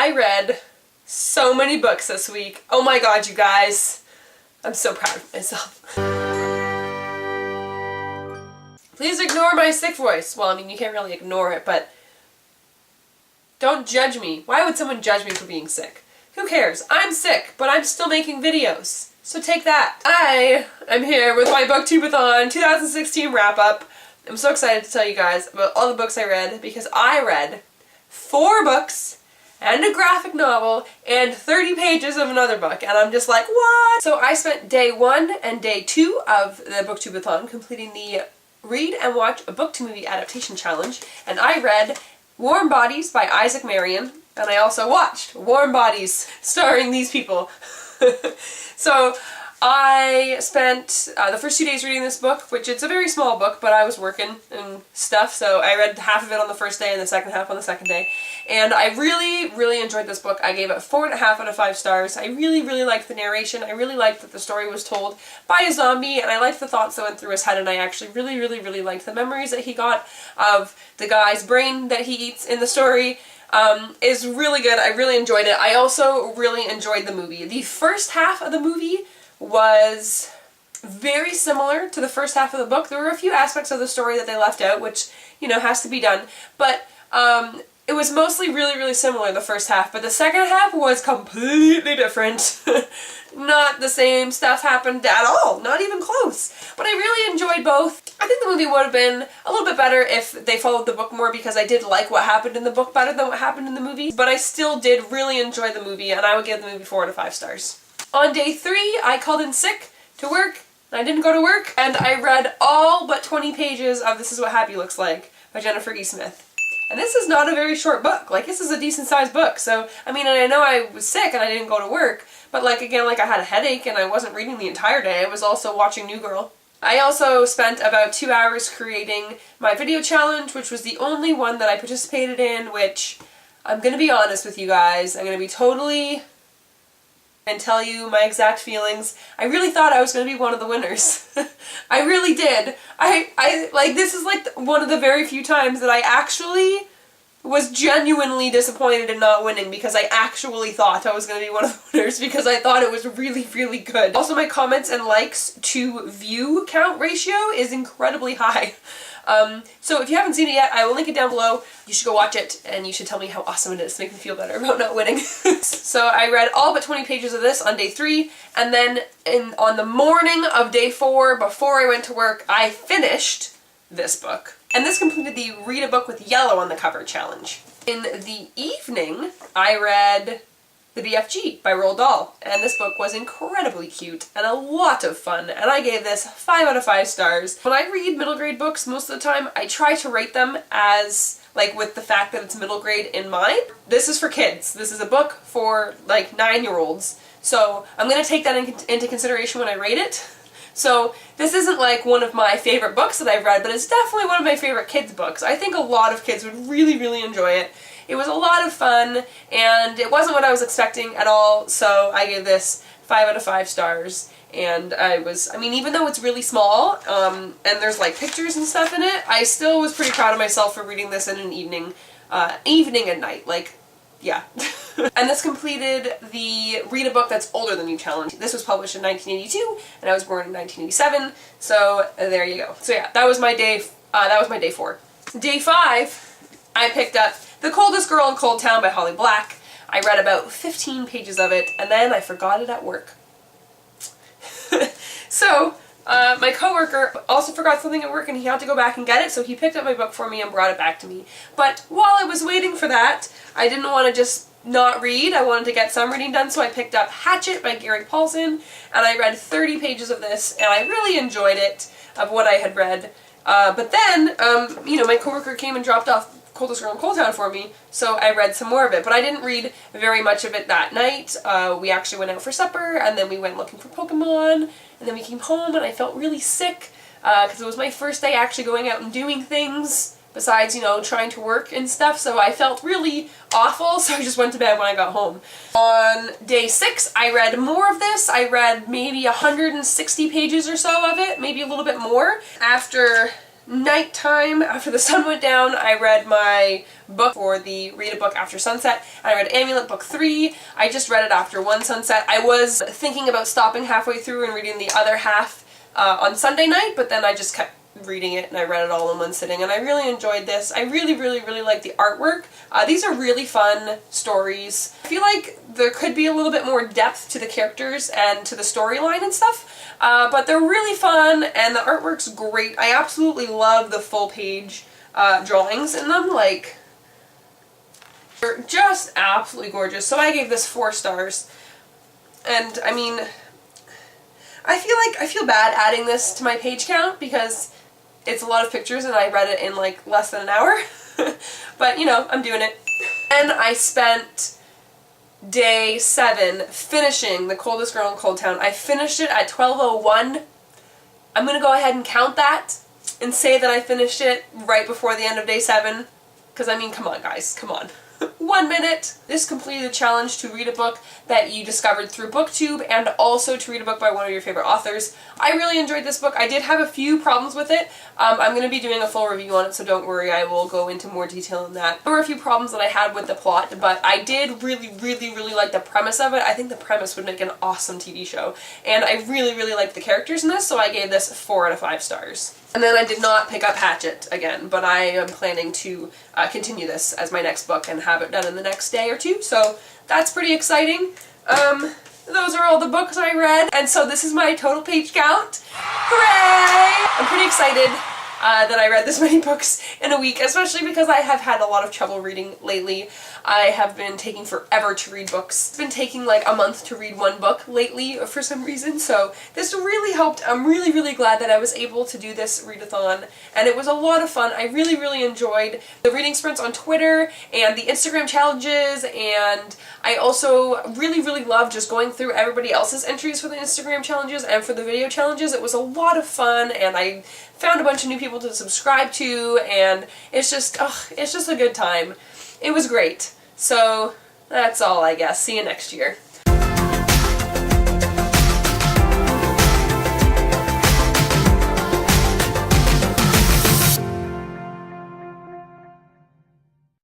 I read so many books this week. Oh my god, you guys. I'm so proud of myself. Please ignore my sick voice. Well, I mean, you can't really ignore it, but don't judge me. Why would someone judge me for being sick? Who cares? I'm sick, but I'm still making videos. So take that. I am here with my Booktube-A-Thon 2016 wrap-up. I'm so excited to tell you guys about all the books I read because I read 4 books and a graphic novel and 30 pages of another book, and I'm just like, what? So I spent day 1 and day 2 of the Booktube-A-Thon completing the Read and Watch a Book to Movie Adaptation Challenge, and I read Warm Bodies by Isaac Marion, and I also watched Warm Bodies starring these people. So I spent the first 2 days reading this book, which it's a very small book, but I was working and stuff, so I read half of it on the first day and the second half on the second day. And I really enjoyed this book. I gave it 4.5 out of 5 stars. I really liked the narration. I really liked that the story was told by a zombie, and I liked the thoughts that went through his head, and I actually really liked the memories that he got of the guy's brain that he eats in the story. Is really good. I really enjoyed it. I also really enjoyed the movie. The first half of the movie was very similar to the first half of the book. There were a few aspects of the story that they left out, which, you know, has to be done. But it was mostly really similar, the first half. But the second half was completely different. Not the same stuff happened at all. Not even close. But I really enjoyed both. I think the movie would have been a little bit better if they followed the book more, because I did like what happened in the book better than what happened in the movie. But I still did really enjoy the movie, and I would give the movie 4 out of 5 stars. On day 3, I called in sick to work, and I didn't go to work, and I read all but 20 pages of This Is What Happy Looks Like by Jennifer E. Smith. And this is not a very short book. Like, this is a decent sized book. So, I mean, and I know I was sick and I didn't go to work, but like, again, like I had a headache and I wasn't reading the entire day. I was also watching New Girl. I also spent about 2 hours creating my video challenge, which was the only one that I participated in, which I'm gonna be honest with you guys. I'm gonna be totally and tell you my exact feelings. I really thought I was going to be one of the winners. I really did. I like, this is like one of the very few times that I actually was genuinely disappointed in not winning, because I actually thought I was going to be one of the winners because I thought it was really good. Also, my comments and likes to view count ratio is incredibly high. So if you haven't seen it yet, I will link it down below. You should go watch it, and you should tell me how awesome it is to make me feel better about not winning. So I read all but 20 pages of this on day 3, and then on the morning of day 4, before I went to work, I finished this book. And this completed the Read a Book with Yellow on the Cover challenge. In the evening, I read The BFG by Roald Dahl, and this book was incredibly cute and a lot of fun, and I gave this 5 out of 5 stars. When I read middle grade books, most of the time, I try to rate them as, like, with the fact that it's middle grade in mind. This is for kids. This is a book for, like, 9-year-olds, so I'm going to take that into consideration when I rate it. So this isn't like one of my favorite books that I've read, but it's definitely one of my favorite kids' books. I think a lot of kids would really enjoy it. It was a lot of fun, and it wasn't what I was expecting at all, so I gave this 5 out of 5 stars. And I mean, even though it's really small, and there's like pictures and stuff in it, I still was pretty proud of myself for reading this in an evening at night, like, yeah. And this completed the Read a Book That's Older Than You challenge. This was published in 1982, and I was born in 1987, so there you go. So yeah, that was my day 4. Day 5, I picked up The Coldest Girl in Coldtown by Holly Black. I read about 15 pages of it, and then I forgot it at work. So, my coworker also forgot something at work, and he had to go back and get it, so he picked up my book for me and brought it back to me. But while I was waiting for that, I didn't want to just not read. I wanted to get some reading done, so I picked up Hatchet by Gary Paulson, and I read 30 pages of this, and I really enjoyed it, of what I had read. But then, you know, my coworker came and dropped off Coldest Girl in Coldtown for me, so I read some more of it, but I didn't read very much of it that night. We actually went out for supper, and then we went looking for Pokemon, and then we came home, and I felt really sick, because it was my first day actually going out and doing things, besides, you know, trying to work and stuff, so I felt really awful, so I just went to bed when I got home. On day 6, I read more of this. I read maybe 160 pages or so of it, maybe a little bit more. After nighttime, after the sun went down, I read my book for the Read a Book After Sunset. I read Amulet Book 3. I just read it after one sunset. I was thinking about stopping halfway through and reading the other half on Sunday night, but then I just kept reading it and I read it all in one sitting, and I really enjoyed this. I really like the artwork. These are really fun stories. I feel like there could be a little bit more depth to the characters and to the storyline and stuff, but they're really fun and the artwork's great. I absolutely love the full page drawings in them. Like, they're just absolutely gorgeous. So I gave this 4 stars, and I mean, I feel bad adding this to my page count because it's a lot of pictures and I read it in like less than an hour. But you know, I'm doing it. And I spent day 7 finishing The Coldest Girl in Coldtown. I finished it at 12:01. I'm gonna go ahead and count that and say that I finished it right before the end of day 7. Because I mean, come on guys, come on. 1 minute! This completed the challenge to read a book that you discovered through Booktube, and also to read a book by one of your favorite authors. I really enjoyed this book. I did have a few problems with it. I'm going to be doing a full review on it, so don't worry, I will go into more detail on that. There were a few problems that I had with the plot, but I did really like the premise of it. I think the premise would make an awesome TV show, and I really liked the characters in this, so I gave this 4 out of 5 stars. And then I did not pick up Hatchet again, but I am planning to continue this as my next book and have it done in the next day or 2, so that's pretty exciting. Those are all the books I read, and so this is my total page count. Hooray! I'm pretty excited that I read this many books in a week, especially because I have had a lot of trouble reading lately. I have been taking forever to read books. It's been taking like a month to read one book lately for some reason, so this really helped. I'm really glad that I was able to do this readathon, and it was a lot of fun. I really enjoyed the reading sprints on Twitter and the Instagram challenges, and I also really loved just going through everybody else's entries for the Instagram challenges and for the video challenges. It was a lot of fun, and I found a bunch of new people to subscribe to, and it's just a good time. It was great. So that's all, I guess. See you next year.